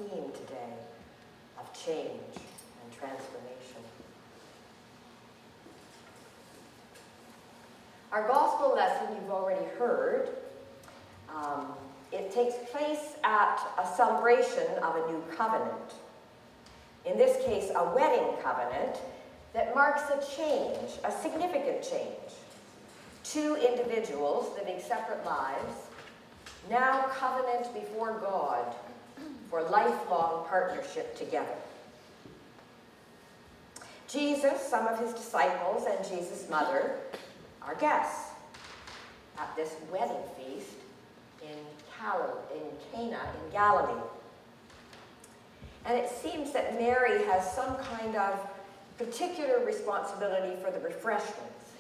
theme today of change and transformation. Our gospel lesson you've already heard. It takes place at a celebration of a new covenant. In this case, a wedding covenant that marks a change, a significant change. Two individuals living separate lives, now covenant before God for lifelong partnership together. Jesus, some of his disciples, and Jesus' mother are guests at this wedding feast in Cana in Galilee. And it seems that Mary has some kind of particular responsibility for the refreshments.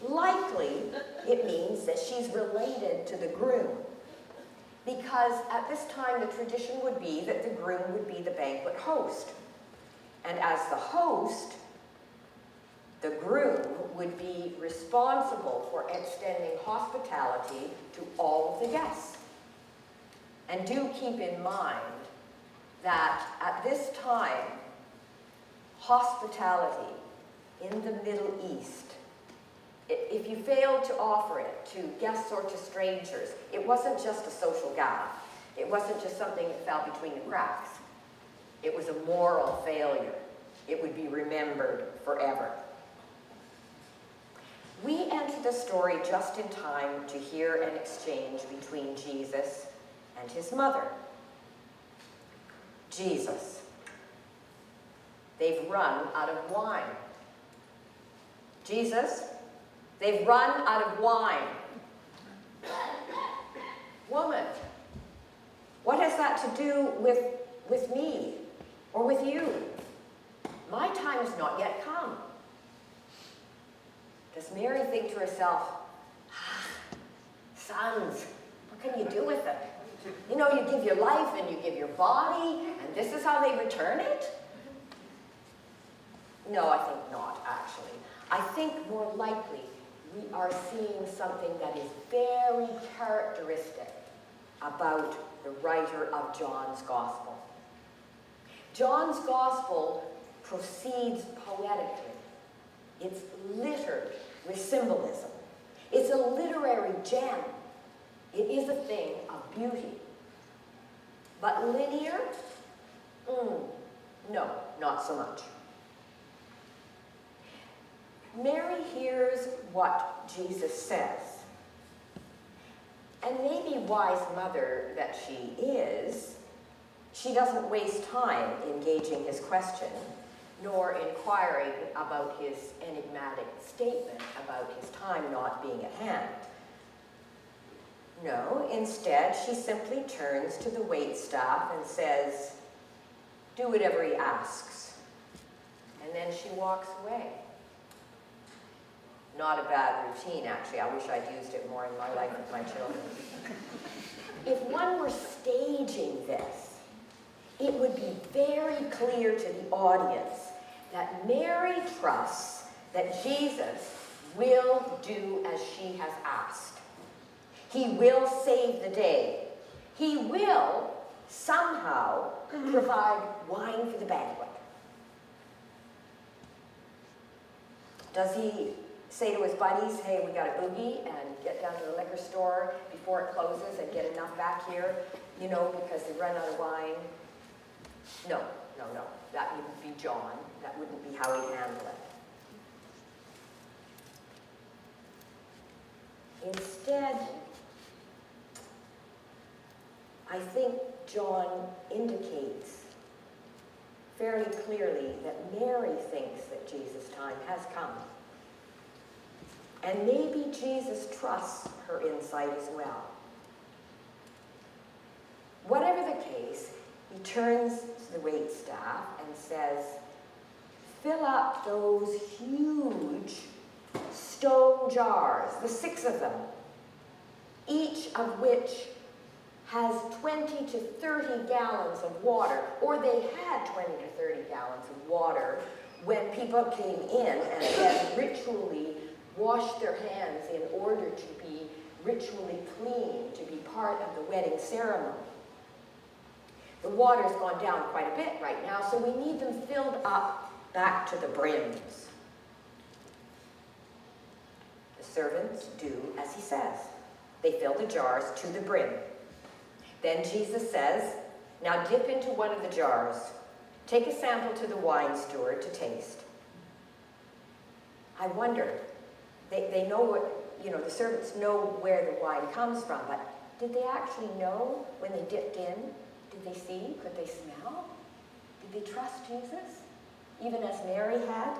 Likely, it means that she's related to the groom, because at this time the tradition would be that the groom would be the banquet host. And as the host, the groom would be responsible for extending hospitality to all of the guests. And do keep in mind that at this time, hospitality in the Middle East, if you failed to offer it to guests or to strangers, it wasn't just a social gaffe. It wasn't just something that fell between the cracks. It was a moral failure. It would be remembered forever. We enter the story just in time to hear an exchange between Jesus and his mother. Jesus. They've run out of wine. Jesus, they've run out of wine. Woman, what has that to do with me or with you? My time has not yet come. Does Mary think to herself, sons, what can you do with it? You know, you give your life and you give your body, and this is how they return it? No, I think not, actually. I think more likely we are seeing something that is very characteristic about the writer of John's Gospel. John's Gospel proceeds poetically. It's littered with symbolism. It's a literary gem. It is a thing of beauty. But linear? No, not so much. Mary hears what Jesus says. And maybe wise mother that she is, she doesn't waste time engaging his question, nor inquiring about his enigmatic statement about his time not being at hand. No, instead, she simply turns to the waitstaff and says, do whatever he asks. And then she walks away. Not a bad routine, actually. I wish I'd used it more in my life with my children. If one were staging this, it would be very clear to the audience that Mary trusts that Jesus will do as she has asked. He will save the day. He will somehow provide wine for the banquet. Does he say to his buddies, hey, we got a boogie, and get down to the liquor store before it closes and get enough back here, you know, because they run out of wine? No. That wouldn't be John. That wouldn't be how he'd handle it. Instead, I think John indicates fairly clearly that Mary thinks that Jesus' time has come. And maybe Jesus trusts her insight as well. Whatever the case, he turns to the waitstaff and says, fill up those huge stone jars, the 6 of them, each of which has 20 to 30 gallons of water, or they had 20 to 30 gallons of water when people came in and then ritually washed their hands in order to be ritually clean, to be part of the wedding ceremony. The water's gone down quite a bit right now, so we need them filled up back to the brims. The servants do as he says. They fill the jars to the brim. Then Jesus says, now dip into one of the jars. Take a sample to the wine steward to taste. I wonder, they know what, the servants know where the wine comes from, but did they actually know when they dipped in? Did they see? Could they smell? Did they trust Jesus? Even as Mary had?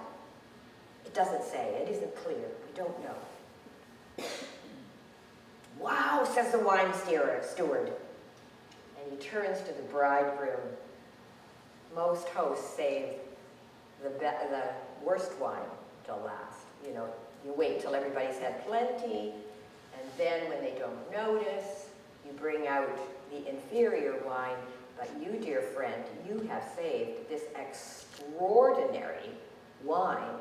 It doesn't say. It isn't clear. We don't know. Wow, says the wine steward. And he turns to the bridegroom. Most hosts save the worst wine till last. You wait till everybody's had plenty, and then when they don't notice, you bring out the inferior wine. But you, dear friend, you have saved this extraordinary wine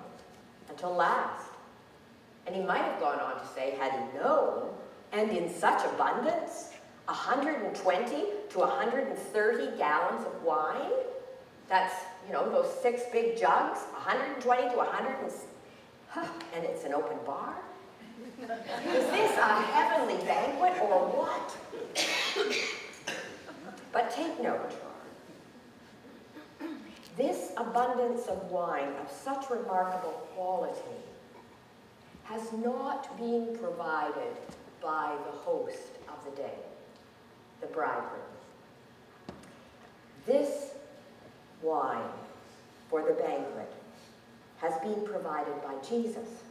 until last. And he might have gone on to say, had he known, and in such abundance, 120 to 130 gallons of wine. That's, those 6 big jugs, 120 to 100, and it's an open bar. Is this a heavenly banquet or what? But take note, this abundance of wine of such remarkable quality has not been provided by the host of the day, the bridegroom. This wine for the banquet has been provided by Jesus.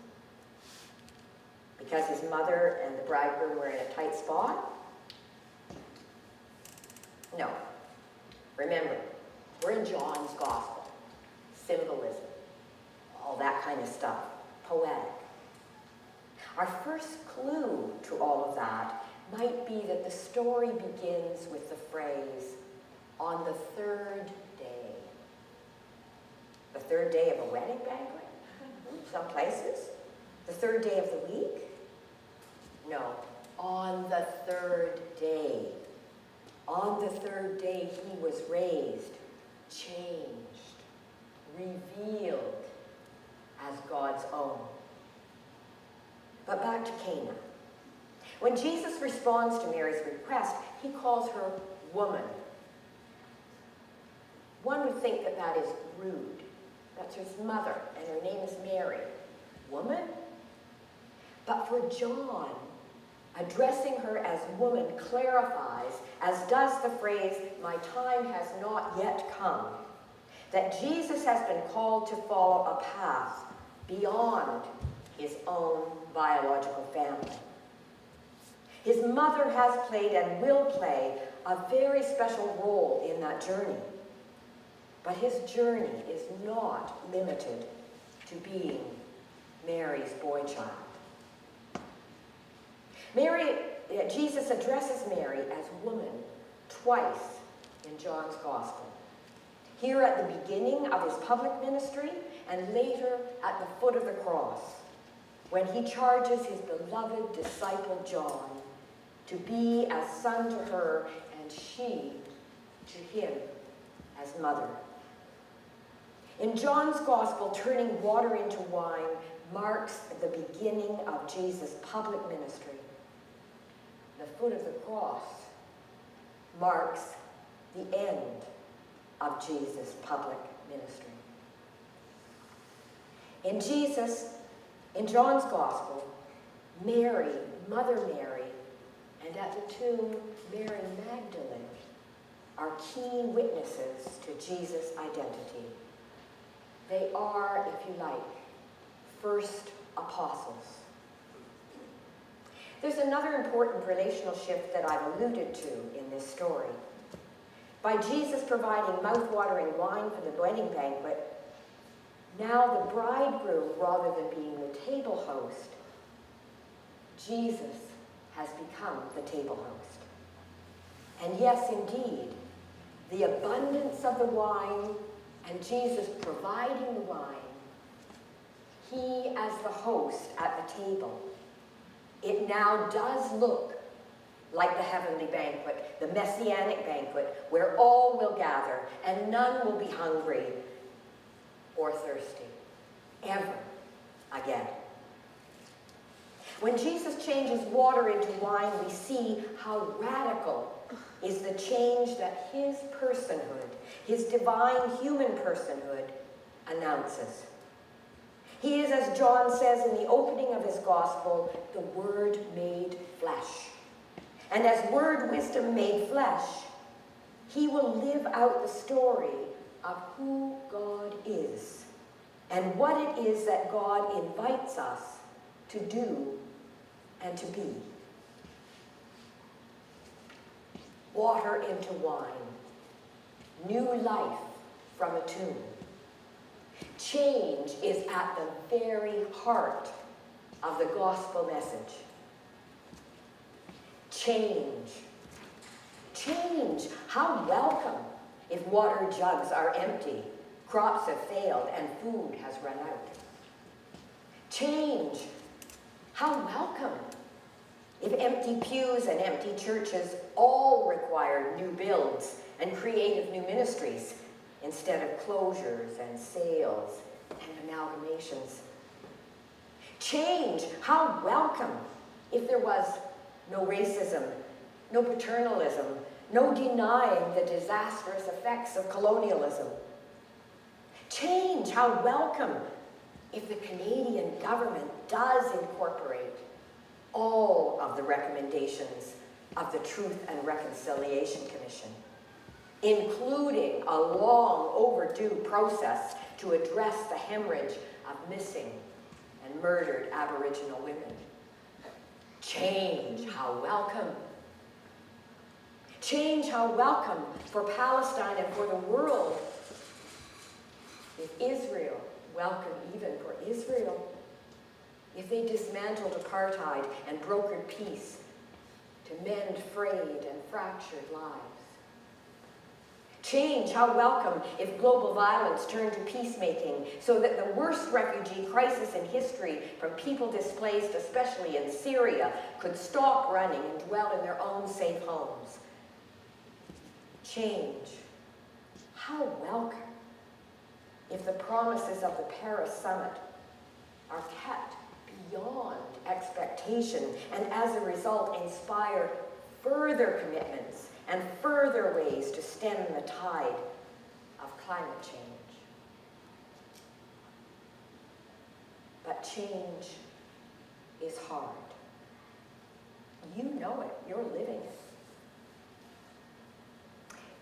Because his mother and the bridegroom were in a tight spot? No. Remember, we're in John's gospel. Symbolism. All that kind of stuff. Poetic. Our first clue to all of that might be that the story begins with the phrase, on the third day. The third day of a wedding banquet? Some places. The third day of the week? No. On the third day. On the third day he was raised, changed, revealed as God's own. But back to Cana. When Jesus responds to Mary's request, he calls her woman. One would think that that is rude. That's his mother, and her name is Mary. Woman? But for John, addressing her as woman clarifies, as does the phrase, my time has not yet come, that Jesus has been called to follow a path beyond his own biological family. His mother has played and will play a very special role in that journey. But his journey is not limited to being Mary's boy child. Jesus addresses Mary as woman twice in John's Gospel. Here at the beginning of his public ministry and later at the foot of the cross, when he charges his beloved disciple John to be as son to her and she to him as mother. In John's Gospel, turning water into wine marks the beginning of Jesus' public ministry. The foot of the cross marks the end of Jesus' public ministry. In John's Gospel, Mary, Mother Mary, and at the tomb, Mary Magdalene are keen witnesses to Jesus' identity. They are, if you like, first apostles. There's another important relational shift that I've alluded to in this story. By Jesus providing mouth-watering wine for the wedding banquet, now the bridegroom, rather than being the table host, Jesus has become the table host. And yes, indeed, the abundance of the wine and Jesus providing the wine, he as the host at the table, it now does look like the heavenly banquet, the messianic banquet, where all will gather and none will be hungry or thirsty, ever again. When Jesus changes water into wine, we see how radical is the change that his personhood, his divine human personhood, announces. He is, as John says in the opening of his gospel, the Word made flesh. And as Word wisdom made flesh, he will live out the story of who God is and what it is that God invites us to do and to be. Water into wine, new life from a tomb. Change is at the very heart of the gospel message. Change. Change. How welcome if water jugs are empty, crops have failed, and food has run out. Change. How welcome if empty pews and empty churches all require new builds and creative new ministries instead of closures and sales and amalgamations. Change. How welcome if there was no racism, no paternalism, no denying the disastrous effects of colonialism. Change. How welcome if the Canadian government does incorporate all of the recommendations of the Truth and Reconciliation Commission, including a long overdue process to address the hemorrhage of missing and murdered Aboriginal women. Change. How welcome. Change. How welcome for Palestine and for the world. If Israel, welcome even for Israel. If they dismantled apartheid and brokered peace to mend frayed and fractured lives. Change. How welcome if global violence turned to peacemaking so that the worst refugee crisis in history from people displaced, especially in Syria, could stop running and dwell in their own safe homes. Change. How welcome if the promises of the Paris summit are kept beyond expectation and as a result inspire further commitments and further ways to stem the tide of climate change. But change is hard. You know it. You're living it.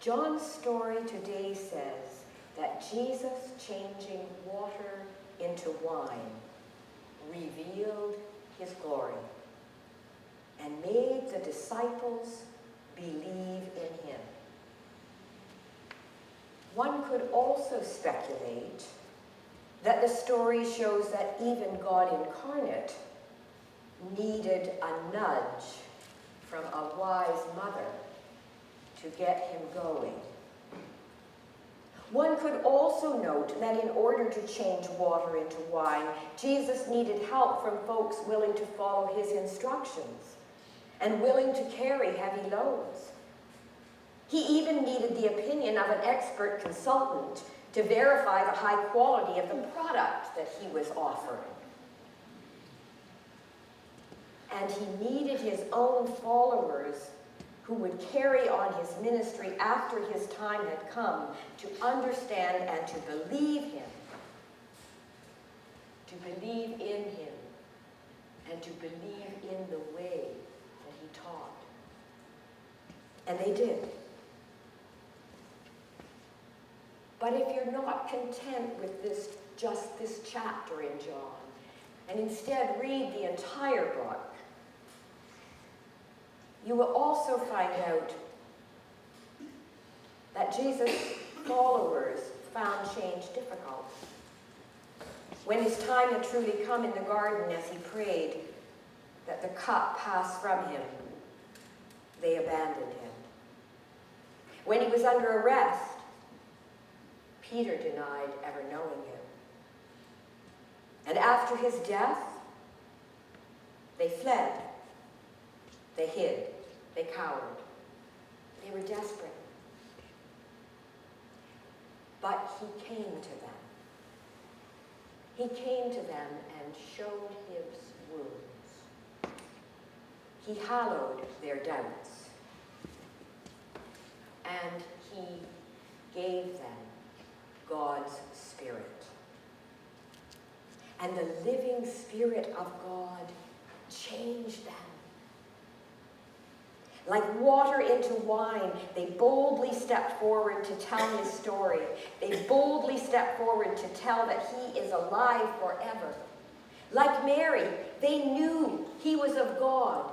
John's story today says that Jesus changing water into wine revealed his glory and made the disciples believe in him. One could also speculate that the story shows that even God incarnate needed a nudge from a wise mother to get him going. One could also note that in order to change water into wine, Jesus needed help from folks willing to follow his instructions and willing to carry heavy loads. He even needed the opinion of an expert consultant to verify the high quality of the product that he was offering. And he needed his own followers who would carry on his ministry after his time had come to understand and to believe him, to believe in him, and to believe in the way that he taught. And they did. But if you're not content with just this chapter in John, and instead read the entire book, you will also find out that Jesus' followers found change difficult. When his time had truly come in the garden as he prayed that the cup pass from him, they abandoned him. When he was under arrest, Peter denied ever knowing him. And after his death, they fled. They hid. They cowered. They were desperate. But he came to them. He came to them and showed his wounds. He hallowed their doubts. And he gave them God's Spirit. And the living Spirit of God changed them. Like water into wine, they boldly stepped forward to tell his story. They boldly stepped forward to tell that he is alive forever. Like Mary, they knew he was of God.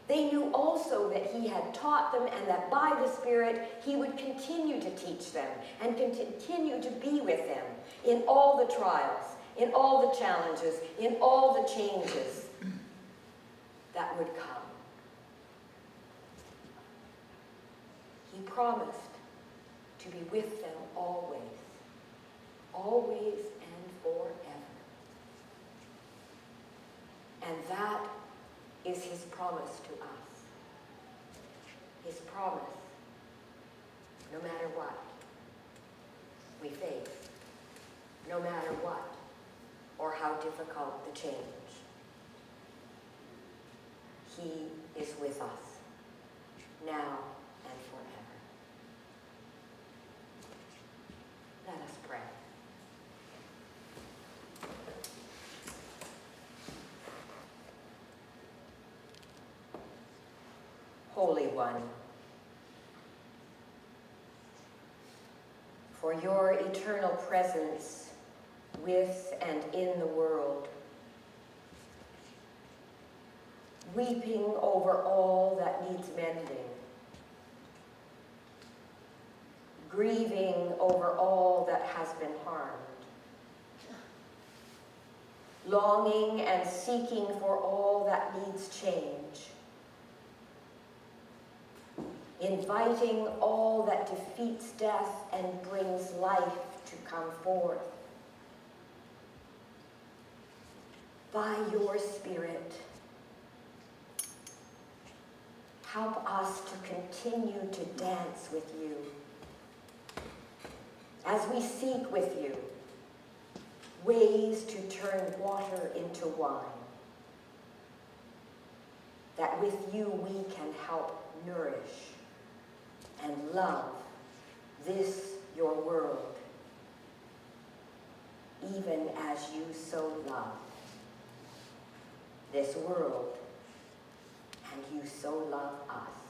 They knew also that he had taught them and that by the Spirit he would continue to teach them and continue to be with them in all the trials, in all the challenges, in all the changes that would come. He promised to be with them always, always and forever. And that is his promise to us. His promise, no matter what we face, no matter what or how difficult the change. He is with us now and forever. Let us pray. Holy One, for your eternal presence with and in the world, weeping over all that needs mending, grieving over all that has been harmed, longing and seeking for all that needs change, inviting all that defeats death and brings life to come forth. By your Spirit, help us to continue to dance with you as we seek with you ways to turn water into wine, that with you we can help nourish and love this your world, even as you so love this world and you so love us.